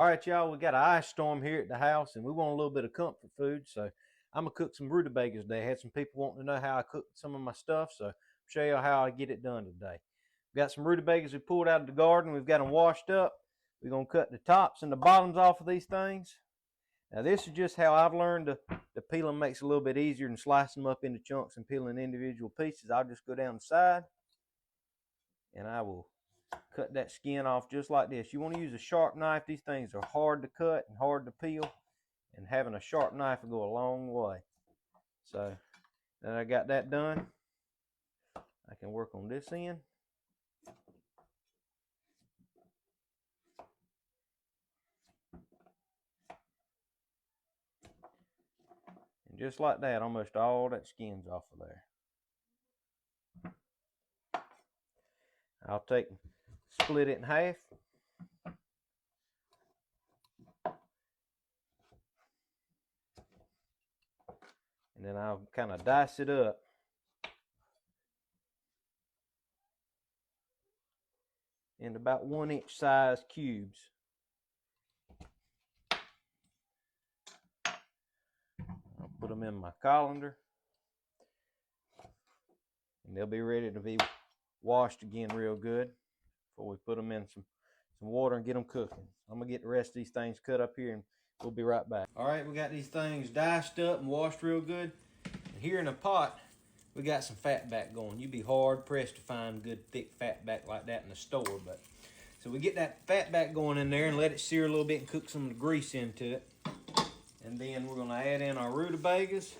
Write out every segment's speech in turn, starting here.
All right, y'all, we got an ice storm here at the house, and we want a little bit of comfort food, so I'm going to cook some rutabagas today. I had some people wanting to know how I cook some of my stuff, so I'll show you how I get it done today. We've got some rutabagas we pulled out of the garden. We've got them washed up. We're going to cut the tops and the bottoms off of these things. Now, this is just how I've learned to peel them. Makes it a little bit easier than slicing them up into chunks and peeling individual pieces. I'll just go down the side, and I will cut that skin off just like this. You want to use a sharp knife. These things are hard to cut and hard to peel, and having a sharp knife will go a long way. So now I got that done, I can work on this end. And just like that, almost all that skin's off of there. I'll split it in half. And then I'll kind of dice it up. In about 1-inch size cubes. I'll put them in my colander. And they'll be ready to be washed again real good before we put them in some water and get them cooking. I'm going to get the rest of these things cut up here and we'll be right back. All right, we got these things diced up and washed real good. And here in a pot, we got some fat back going. You'd be hard pressed to find good thick fat back like that in the store. But so we get that fat back going in there and let it sear a little bit and cook some of the grease into it. And then we're going to add in our rutabagas.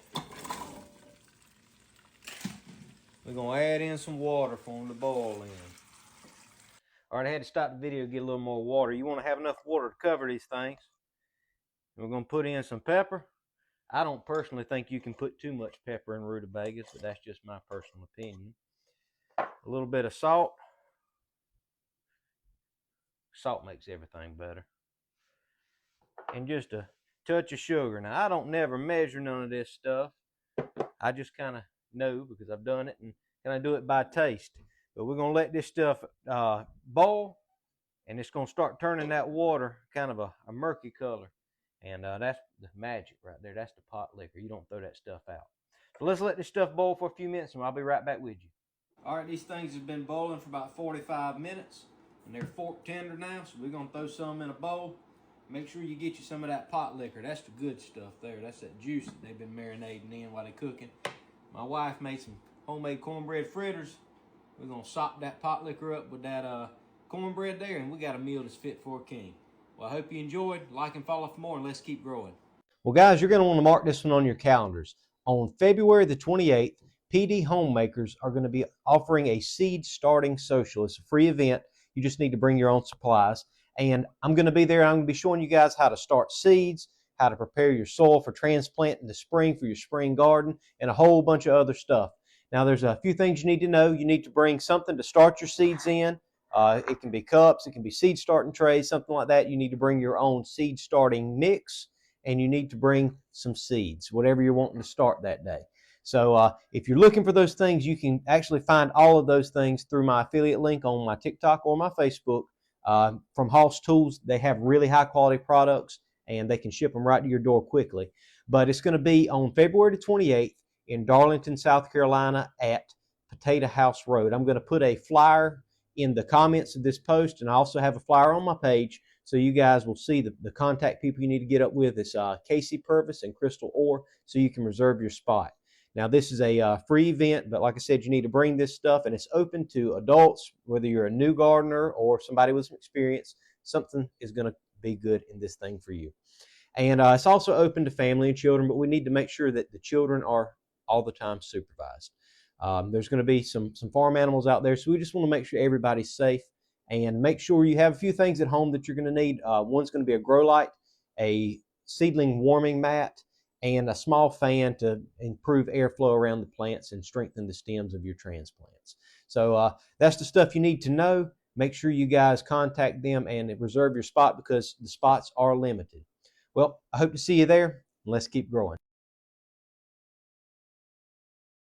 We're going to add in some water for them to boil in. All right, I had to stop the video to get a little more water. You want to have enough water to cover these things. And we're going to put in some pepper. I don't personally think you can put too much pepper in rutabagas, but that's just my personal opinion. A little bit of salt. Salt makes everything better. And just a touch of sugar. Now, I don't never measure none of this stuff. I just kind of know because I've done it, and I do it by taste. But we're going to let this stuff boil, and it's going to start turning that water kind of a murky color. And that's the magic right there. That's the pot liquor. You don't throw that stuff out. So let's let this stuff boil for a few minutes, and I'll be right back with you. All right, these things have been boiling for about 45 minutes, and they're fork tender now, so we're going to throw some in a bowl. Make sure you get you some of that pot liquor. That's the good stuff there. That's that juice that they've been marinating in while they're cooking. My wife made some homemade cornbread fritters. We're going to sop that pot liquor up with that cornbread there, and we got a meal that's fit for a king. Well, I hope you enjoyed. Like and follow for more, and let's keep growing. Well, guys, you're going to want to mark this one on your calendars. On February the 28th, PD Homemakers are going to be offering a seed starting social. It's a free event. You just need to bring your own supplies. And I'm going to be there. I'm going to be showing you guys how to start seeds, how to prepare your soil for transplant in the spring for your spring garden, and a whole bunch of other stuff. Now, there's a few things you need to know. You need to bring something to start your seeds in. It can be cups, it can be seed starting trays, something like that. You need to bring your own seed starting mix, and you need to bring some seeds, whatever you're wanting to start that day. So if you're looking for those things, you can actually find all of those things through my affiliate link on my TikTok or my Facebook. From Hoss Tools, they have really high quality products, and they can ship them right to your door quickly. But it's going to be on February the 28th in Darlington, South Carolina at Potato House Road. I'm going to put a flyer in the comments of this post, and I also have a flyer on my page, so you guys will see the contact people you need to get up with. It's Casey Purvis and Crystal Orr, so you can reserve your spot. Now, this is a free event, but like I said, you need to bring this stuff, and it's open to adults, whether you're a new gardener or somebody with some experience. Something is going to be good in this thing for you. And it's also open to family and children, but we need to make sure that the children are all the time supervised. There's going to be some farm animals out there, so we just want to make sure everybody's safe, and make sure you have a few things at home that you're going to need. One's going to be a grow light, a seedling warming mat, and a small fan to improve airflow around the plants and strengthen the stems of your transplants. So that's the stuff you need to know. Make sure you guys contact them and reserve your spot because the spots are limited. Well, I hope to see you there, and let's keep growing.